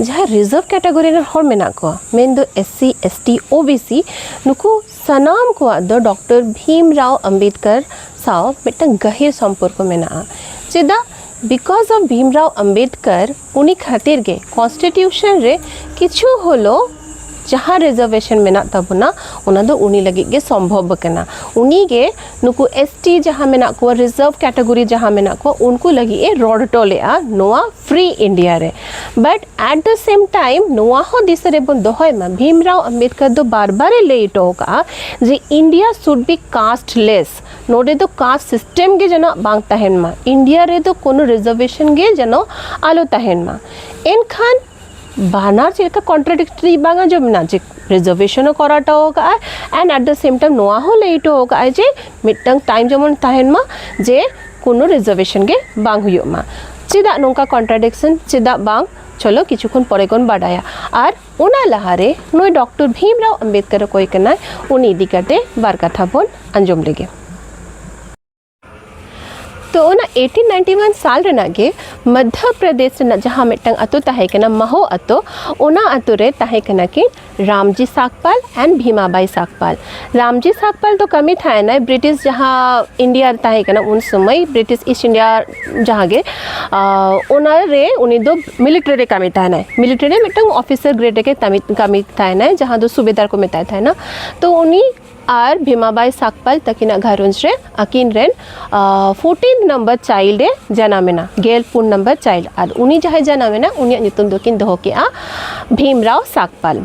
जहाँ reserve category हर मेना को मेन दो SC ST OBC नुकु सनाम को दो डॉक्टर भीमराव अंबेडकर साव मिटन गहिर संपर्क मेना चेदा बिकॉज ऑफ भीमराव अंबेडकर उनी खातिर गे कॉन्स्टिट्यूशन रे किछु होलो जहाँ रिजर्वेशन मेना तबना उना दो उनी लगी गे संभव बकना उनी गे नुकु ST जहाँ मेना को रिजर्व कैटेगरी जहाँ मेना को उनको लगी ए रोड टोले आ नोआ फ्री इंडिया रे but at the same time नोआ हो दिसरे बन दोहय मा भीमराव अंबेडकर दो बार बार ले टोका जे इंडिया शुड बी कास्टलेस नोडे दो कास्ट सिस्टम गे जना बांग तहन मा इंडिया रे दो कोनो रिजर्वेशन गे जनो आलो तहन मा एनखान बानार चेका कॉन्ट्राडिक्टरी बांगा जो मिना जे रिजर्वेशन कराटा होगा and at the same time नोआ हो लेट होगा जे मिटंग टाइम जमन ताहेन मा जे कोनो रिजर्वेशन गे बांग हुयो मा चेदा नोंका कॉन्ट्राडिक्शन चेदा बांग चलो किछुखन परे कोन बाडाया और ओना लहारे नोय डॉक्टर भीमराव अंबेडकर कोई कना उनी इदी करते बार कथा बोन अंजुम लेगे तो ना 1891 साल रेनागे मध्य प्रदेश ना जहाँ मिटंग अतो ताहे कना महो अतो ओना अतो रे ताहे कना कि रामजी साकपाल एंड भीमाबाई साकपाल रामजी साकपाल तो कमी था ना ब्रिटिश जहाँ इंडिया ताहे कना उन समय ब्रिटिश ईस्ट इंडिया जहाँ गे ओना रे उनी दो मिलिट्री रे कमी था ना मिलिट्री रे मिटंग ऑफिसर ग्रेड के कमी था ना जहाँ दो सूबेदार को मिता था ना तो उनी आर भीमाबाई साकपाल तकिना घरुंज रे अकिन रेन 14 नंबर चाइल्ड रे जनामेना गेल पूर्ण नंबर चाइल्ड आर उनी जहाय जनामेना उनी नितुम दोकिन दोहो के आ भीमराव साकपाल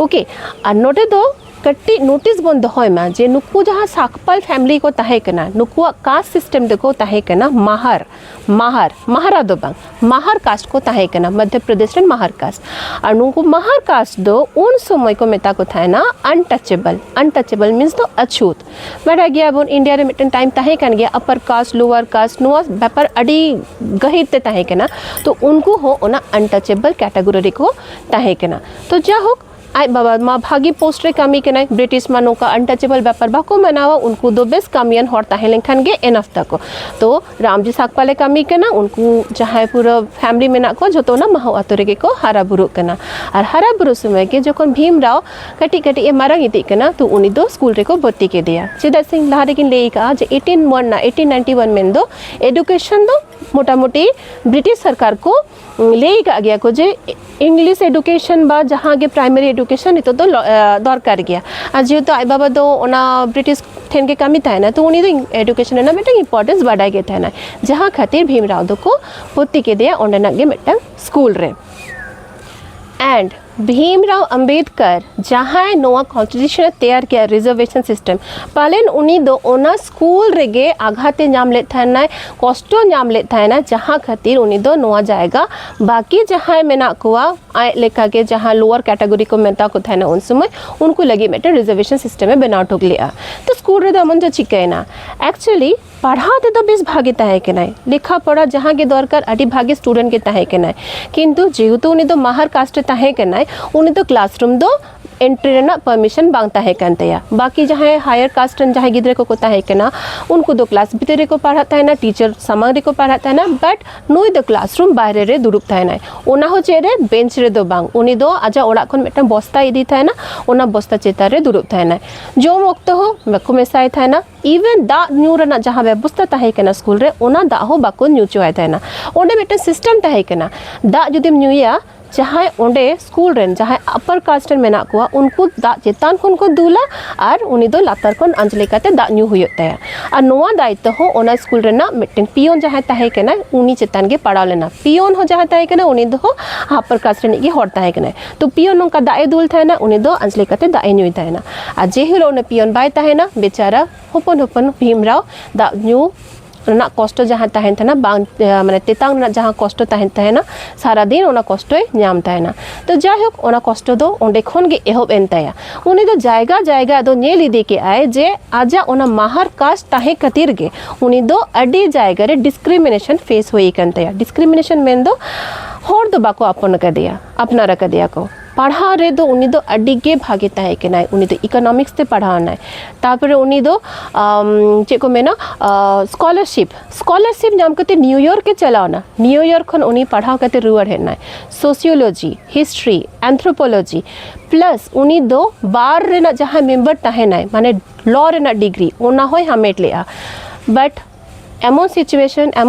ओके आर नोटे दो कट्टी नोटिस बन दोहय मा जे नुकु जहाँ साकपाल फैमिली को ताहे कना नुकुआ कास्ट सिस्टम देखो ताहे कना महारा दो बांग महार कास्ट को ताहे कना मध्य प्रदेश रे महार कास्ट और नुकु महार कास्ट दो उन समय को मेता को थाय ना अनटचेबल मीन्स तो अछूत बट गया बोन इंडिया रे मिटन टाइम ताहे कन गया अपर कास्ट लोअर कास्ट नुआ व्यापार अडी गहिर ते ताहे कना तो उनको हो ओना अनटचेबल कैटेगरी को ताहे कना तो जा हो आई बाबा मा भागी पोस्ट रे कमी के ना ब्रिटिश मानो का अनटचेबल व्यापार बाको मनावा उनको दो बेस कमियन हर ताहेलें खान गे एनफ तक तो रामजी साकपाले कमी के ना उनको जहाँ पूरा फैमिली में ना को जो तो ना महो अतरे को हरा बुरु कना और हरा बुरु समय के जोकन भीमराव कटी कटी ए मारा इति कना तो उनी दो स्कूल रे को भर्ती के दिया चेदा सिंह लहारे किन लेई का जे 1891 में दो एडुकेशन दो मोटा मोटी ब्रिटिश सरकार को ले गया को जे इंग्लिश एडुकेशन बा जहाँ के प्राइमरी एडुकेशन तो दरकार गया आज जेहेतु आई बाबा दो ओना ब्रिटिश ठेन के कमी था ना तो उन्हीं तो एडुकेशन ना मिटंग इंपॉर्टेंस बढ़ाई गया था ना जहाँ खातिर भीमराव दो को भर्ती के दिया ओंडे ना गे मिटंग स्कूल रे एंड भीमराव अंबेडकर जहाँ नोआ कॉन्स्टिट्यूशन तैयार किया रिजर्वेशन सिस्टम पालेन उनी दो ओना स्कूल रेगे आघाते नाम ले था ना कष्टो नाम ले था ना जहाँ खातिर उनी दो नोआ जाएगा बाकी जहाँ मेना कुआ आए लेखा के जहाँ लोअर कैटेगरी को मेता को था ना उन समय उनको लगी मेटर रिजर्वेशन सिस्टम में बना ठोक लिया तो स्कूल रे दमन जो चिके ना एक्चुअली पढ़ाते तो बेस भागी ताहे के नाय लिखा पढ़ा जहाँ के दरकार अड़ी भागी स्टूडेंट के ताहे के नाय किंतु जेहेतु उनी दो महार कास्ट ताहे के नाय उनी तो क्लासरूम दो एंट्री रेना परमिशन बांग ताहे कनतया बाकी जहाँ हायर कास्ट जहाँ गिद्रे को ताहे के ना उनको दो क्लास भीतर को पढ़ाता है ना टीचर सामने रे को पढ़ाता है ना बट नुई दो क्लासरूम बाहरे रे दुरुब ताहे ना ओना हो चेरे बेंच रे दो बांग उनी दो आजा ओड़ा खन मिटन बस्ता इदी था ना ओना बस्ता चेता रे दुरुब ताहे ना जो वक्त हो बको मेसाय था ना इवन दा न्यू रना जहाँ व्यवस्था ताहे के ना स्कूल रे ओना दा हो बाको न्यू चुआय था ना ओंडे मिटन सिस्टम ताहे के ना दा जुदिम न्यूया जहाँ ओंडे स्कूल रेन जहाँ अपर कास्ट मेना को उनको दा चेतान खन को दूला और उनी दो लातार खन अंजलि काते दा न्यू हुयो तया और नोआ दायित्व हो ओना स्कूल रेना मिटन पियोन जहाँ ताहे के ना उनी चेतान गे पढ़ाव लेना पियोन हो जहाँ ताहे के ना उनी दो अपर कास्ट रेन गे हर ताहे के ना तो पियोन नोका दाए दूल था ना उनी दो अंजलि काते दाए न्यू था ना और जे हिलो उन पियोन बाय ताहे ना बेचारा होपन होपन भीमराव दा न्यू ना कष्ट जहाँ तहन था ना माने तेतांग ना जहाँ कष्ट तहन था ना सारा दिन ओना कष्ट नाम था ना तो जाहोक ओना कष्ट दो ओंडे खन गे एहब एन ताया उनी दो जायगा दो नेल इदी के आए जे आजा ओना महार कास्ट ताहे खातिर गे उनी दो अडी जायगा रे डिस्क्रिमिनेशन फेस होई कन ताया डिस्क्रिमिनेशन मेन दो हर दो बाको अपन का दिया अपना रख दिया को पढ़ा रे दो उनी दो अड्डी के भागे ताहे के नाय उनी दो इकोनॉमिक्स ते पढ़ाना है तारपरे उनी दो चे को मेना स्कॉलरशिप नाम करते न्यूयॉर्क के चलावना न्यूयॉर्क खन उनी पढ़ाव करते रुआर है ना सोशियोलॉजी हिस्ट्री एंथ्रोपोलॉजी प्लस उनी दो बार रेना जहाँ मेंबर ताहे नाय माने लॉ रेना डिग्री ओना होय हमेट लेआ बट एमन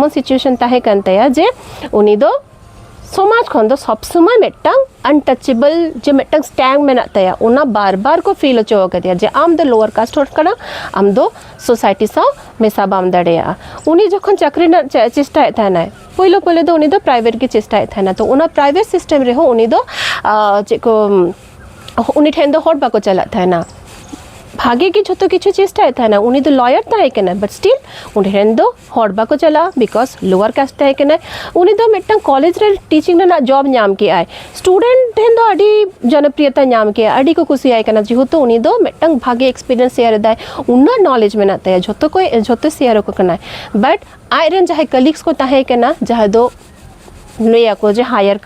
सिचुएशन ताहे कनतया जे उनी दो समाज खन दो सब समय मेटंग अनटचेबल जे मेटंग स्टैंग मेना तया उना बार बार को फील होचो कदिया जे आम दो लोअर कास्ट होट कना आम दो सोसाइटी सा मेसा बाम दड़ेया उनी जखन चाकरी ना चेष्टा थाना पहले दो उनी दो प्राइवेट की चेष्टा थाना तो उना प्राइवेट सिस्टम रे हो उनी दो जे को उनी ठेन दो हॉट बाको चला थाना भागे की छोटो किछु चेष्टा था ना उनी तो लॉयर था है ना बट स्टिल उन्हें रेन दो हॉट बाको चला बिकॉज लोअर कास्ट है ना उनी दो मिट्टन कॉलेज रे टीचिंग ना जॉब नाम के आए स्टूडेंट हेन दो अड़ी जनप्रियता नाम के अड़ी को कुछ आए ना जेहेतु उनी दो मिट्टन भागे एक्सपीरियंस शेयर दाय उन्ना नॉलेज में नाते है झोतो शेयर को करना है बट आए रेन चाहे कलीग्स को ताहे के ना जहाँ दो नया को जे हायर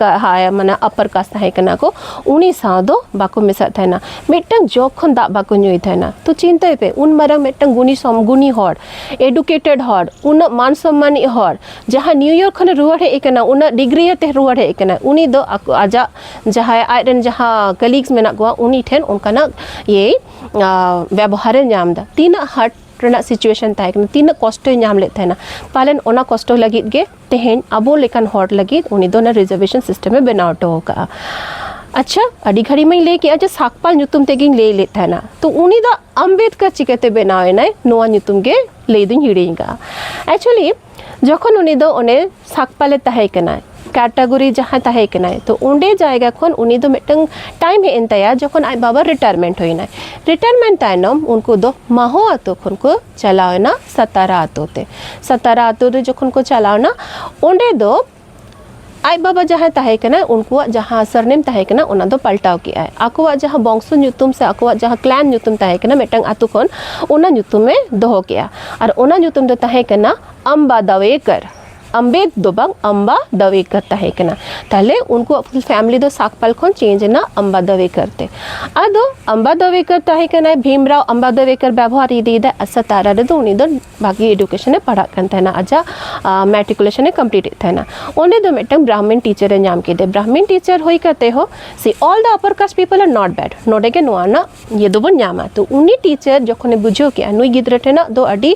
माना अपर कास्ट है कना को उनी सा दो बाको मिसा थाना मिट्टन जोखन दा बाको न्यूई थाना तो चिंता पे उन मरंग मिट्टन गुनी हॉर एडुकेटेड हॉर उन मान सम्मानी हॉर जहाँ न्यूयॉर्क खन रुआर है कना उन डिग्री ते रुआर है कना उनी दो आजा जहाँ आयरन जहाँ कलीग्स मेना को उनी ठेन उनका ये व्यवहार नाम दा तीन हट रेना सिचुएशन ताहे कना तीन कष्ट नाम ले थाना पालन ओना कष्ट लगित गे तेहेन अबो लेकन हॉट लगित उनी दो ना रिजर्वेशन सिस्टम में बनावट होगा अच्छा अड़ी घड़ी में ले के आज साकपाल नुतुम तेगिंग ले थाना तो उनी दा अम्बेडकर चिकते बनावे ना नोआ नुतुम गे ले दिन हिड़ीगा एक्चुअली जखन उनी दो ओने साकपाले ताहे कना कैटेगरी जहाँ ताहे कना तो उंडे जाएगा खन उनी दो मिट्टन टाइम है इंतया जखन आई बाबा रिटायरमेंट होइना रिटायरमेंट तायनम उनको दो माहो आतो खन को चलाओ ना सतारा आतो रे जखन को चलाओ ना उंडे दो आई बाबा जहाँ ताहे कना उनको जहाँ सरनेम ताहे कना उना दो पलटाव के आए आको जहाँ बंशो नुतुम से आको जहाँ क्लैन नुतुम ताहे कना मिट्टन आतो खन उना नुतुम में दोहो के और उना नुतुम दो ताहे कना अम्बा दवेकर अम्बेद दो बांग अम्बा दवेकर ताहे कना ताले उनको फैमिली दो साकपाल खन चेंज ना अम्बा दवेकर आदो अम्बा दवेकर ताहे कना भीमराव अम्बा दवेकर व्यवहार इदी दा असतारा रे दो उनी दो बाकी एजुकेशन पढ़ा कन थाना आजा मैट्रिकुलेशन कंप्लीट थाना ओने दो मिट्टन ब्राह्मण टीचर नाम के दे ब्राह्मण टीचर होई करते हो see all the upper caste people are not bad नोडे के नोआना ये दो बन नामा तो उनी टीचर जखने बुझो के नुई गिद्र ठेना दो अडी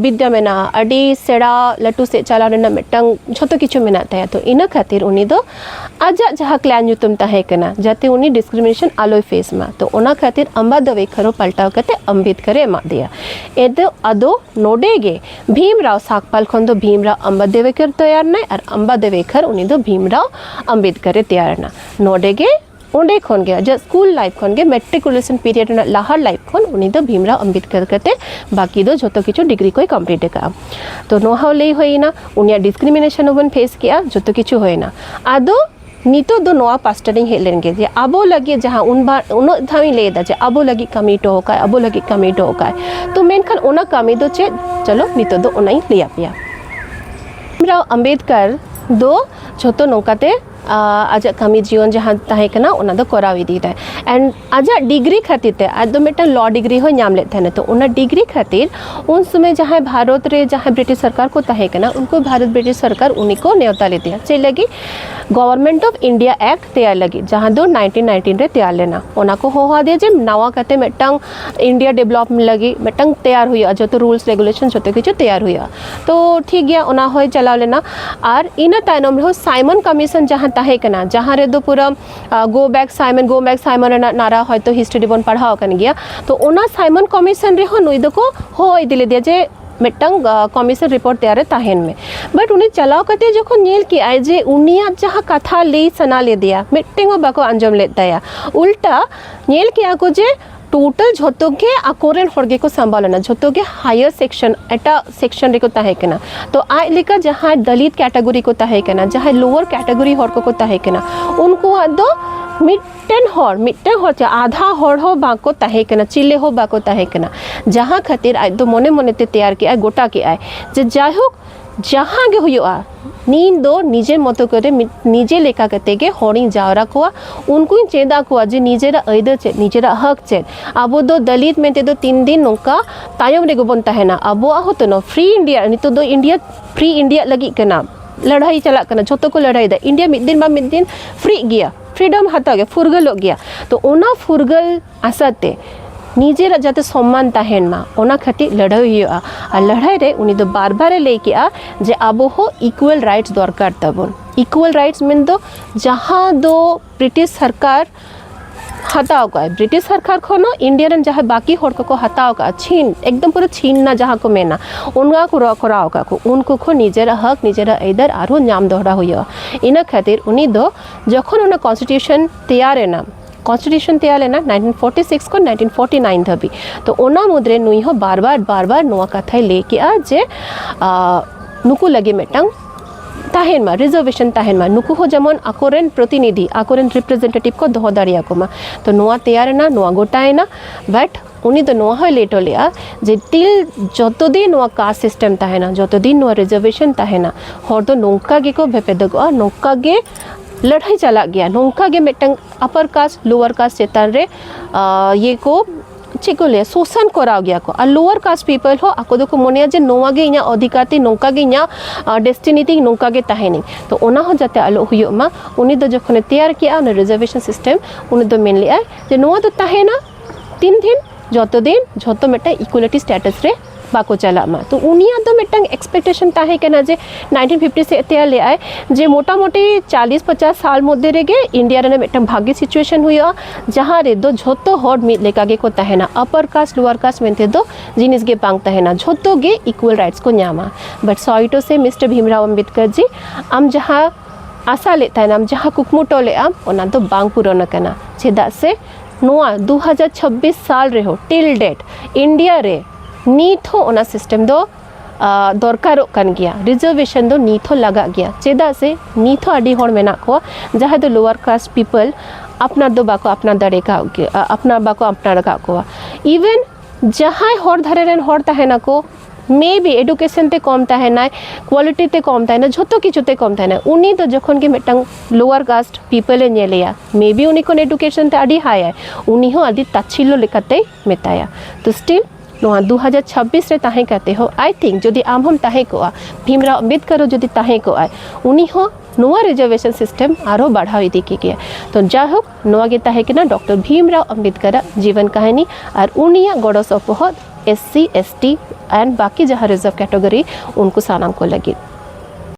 विद्या मेना अडी सेड़ा लटू से चला मिट्टन झोतो किछु मेनाता है तो इन खातिर उनी दो आजा जहाँ क्लैन नुतुम ताहे कना जाते उनी डिस्क्रिमिनेशन आलोय फेस में तो ओना खातिर अम्बा दवेकर पलटाव करते अम्बेडकर एमा दिया एदो अदो नोडेगे भीमराव साकपाल खन दो भीमराव अम्बा दवेकर तैयार ना और अम्बा दवेकर उनी दो भीमराव अम्बेडकर तैयार ना नोडेगे उंडे खन गया जब स्कूल लाइफ खन गे मेट्रिकुलेशन पीरियड लाहर लाइफ खन उनी दो भीमराव अम्बेडकर करते बाकी दो जोतो किछु डिग्री कोई कंप्लीट का तो नोहाव ले होइना उनिया डिस्क्रिमिनेशन ओबन फेस किया जोतो किछु होइना आदो नितो दो नोआ पास्टरिंग हेलेंगे जे आबो लगे जहाँ उन बार उनो धामी ले दा जे आबो लगी कमिटो होका आबो लगी कमिटो होका तो मेनखान ओना कमी दो चे चलो नितो दो ओनाई लिया पिया भीमराव अम्बेडकर दो जोतो नोकाते आज कमी जीवन जहाँ ताहे कना उना दो कोराव इदी दा एंड आज डिग्री खातिर ते आज दो मिट्टन लॉ डिग्री हो नाम लेते हैं तो उना डिग्री खातिर उन समय जहाँ भारत रे जहाँ ब्रिटिश सरकार को ताहे कना उनको भारत ब्रिटिश सरकार उन्हीं को न्योता लेती है चल लगी गवर्नमेंट ऑफ इंडिया एक्ट तैयार लगी जहाँ दो 1919 रे तैयार लेना उना को हो दिया जब नवा कहते मिट्टन इंडिया डेवलपमेंट लगी मिट्टन तैयार हुई जो तो रूल्स रेगुलेशन जो तो किछु तैयार हुई तो ठीक गया उना हो चला लेना और इन तायनम हो साइमन कमीशन जहाँ ताहे कना जहाँ रे दो पूरा गो बैक साइमन नारा है तो हिस्ट्री बन पढ़ाओ कन गया तो ओना साइमन कमीशन रे हो नुई दो को हो दिले दिया जे मिट्टन कमीशन रिपोर्ट तैयार ताहेन में बट उन्हें चलाओ करते जो नेल की आए जे उनिया जहाँ कथा ले सना ले दिया मिट्टिंग बाको अंजम लेता है उल्टा नेल किया को जे टोटल झोतो के आकोरेन हरगे को संभालना झोतो के हायर सेक्शन एटा सेक्शन रे को ताहे केना तो आय लेका जहाँ दलित कैटेगरी को ताहे केना जहाँ लोअर कैटेगरी हर को ताहे केना उनको आदो मिट्टन हर आधा हर हो बाको ताहे केना चिल्ले हो बाको ताहे केना जहाँ खातिर आज दो मने मने ते तैयार के आए गोटा के आए जे जाय हो जहाँ गे हुआ नीन दो निजे मतो करे निजे लेका कते गे होड़ी जावरा को उनको चेदा को जे निजेरा अयदा चे निजेरा हक चे अब दो दलित में ते दो 3 दिन नोका तायम रे गोबन तहेना अब होतो नो फ्री इंडिया नितो दो इंडिया फ्री इंडिया लगी कना लड़ाई चला कना छोटो को लड़ाई दा इंडिया मिद दिन फ्री गया फ्रीडम हाता गया फुरगल गया तो ओना फुरगल आसाते निजेरा जाते सम्मान तहेन मा ओना खातिर लड़ाई हुआ और लड़ाई रे उनी दो बार बार ले किया जे आबो हो इक्वल राइट्स दरकार तबन इक्वल राइट्स मीन दो जहाँ दो ब्रिटिश सरकार हताओ का ब्रिटिश सरकार खनो इंडियन जहाँ बाकी होड़ को हताओ का छीन एकदम पूरा छीनना जहाँ को मेना उनका को रखराओ का को उनको खो निजेरा हक निजेरा इधर आरो नाम दोहरा हुआ इना खातिर उनी दो जखन उना कॉन्स्टिट्यूशन तैयार है ना कॉन्स्टिट्यूशन तैयार है ना 1946 को 1949 धबी तो ओना मुद्रे नुई हो बार बार नोआ कथा लेके आ जे नुकु लगे मेटंग ताहेन मा रिजर्वेशन ताहेन मा नुकु हो जेमन आकोरेन प्रतिनिधि आकोरेन रिप्रेजेंटेटिव को दोह दाड़िया को मा तो नोआ तैयार है ना नोआ गोटाए ना बट उनी तो नोआ हो लेटो लिया जे तिल जतो दिन नोआ कास्ट सिस्टम ताहेना जतो दिन नोआ रिजर्वेशन ताहेना हर तो नोंका गे को भेपेदगो नोंका गे लड़ाई चला गया नोंका गे मेटंग अपर कास्ट लोअर कास्ट चेतान रे ये को चिकोले शोषण करा गया को और लोअर कास्ट पीपल हो आको दो को मोनिया जे नोवा गे इना अधिकार ती नोंका गे इना डेस्टिनी ती नोंका गे ताहेनी तो ओना हो जाते आलो हुयो मा उनी दो जखने तैयार किया न रिजर्वेशन सिस्टम उनी दो मेन लिया जे नोवा तो ताहेना 3 दिन जतो मेटा इक्वालिटी स्टेटस रे बाको चला मा तो उनिया तो मेटंग एक्सपेक्टेशन ताहे केना जे 1950 से तैयार ले आए जे मोटा मोटी 40-50 साल मध्य रेगे इंडिया रे मेटंग भाग्य सिचुएशन हुआ जहाँ रे दो झोतो हॉड मिट लेका गे को ताहेना अपर कास्ट लोअर कास्ट मेंते दो जिनिस गे बांग ताहेना झोतो गे इक्वल राइट्स को न्यामा बट सॉइटो से मिस्टर भीमराव अंबेडकर जी आम जहाँ आशा ले ताहेना आम जहाँ कुकमुटो ले आम ओना दो बांग पूरण कना चेदा से नोआ 2026 साल रे हो टिल डेट इंडिया रे नीत हो ओना सिस्टम दो दरकारों कान गया रिजर्वेशन दो नीत हो लगा गया चेदा से नीत हो अडी होड़ मेना को जहाँ दो लोअर कास्ट पीपल अपना दो बाको अपना दड़े का अपना बाको अपना रखा को इवन जहाँ होड़ धरे रेन होड़ ताहेना को मे बी एडुकेशन ते कम ताहेना क्वालिटी ते कम ताहेना झोतो किछु ते कम ताहेना उनी तो जखन के मेटंग लोअर कास्ट पीपल ने लेया मे बी उनी को एडुकेशन ते अडी हाई है उनी हो अदी तछिलो लेकते मेताया तो स्टिल नोआ 2026 रे ताहे कहते हो आई थिंक जदि आम हम ताहे को भीमराव अंबेडकर जदि ताहे को उनी हो नोआ रिजर्वेशन सिस्टम आरो बढ़ाव इदी की गया तो जाहोक नोआ गे ताहे के ना डॉक्टर भीमराव अंबेडकर जीवन कहानी और उनिया गड़ो सपोहत SC ST एंड बाकी जहाँ रिजर्व कैटेगरी उनको सानाम को लगी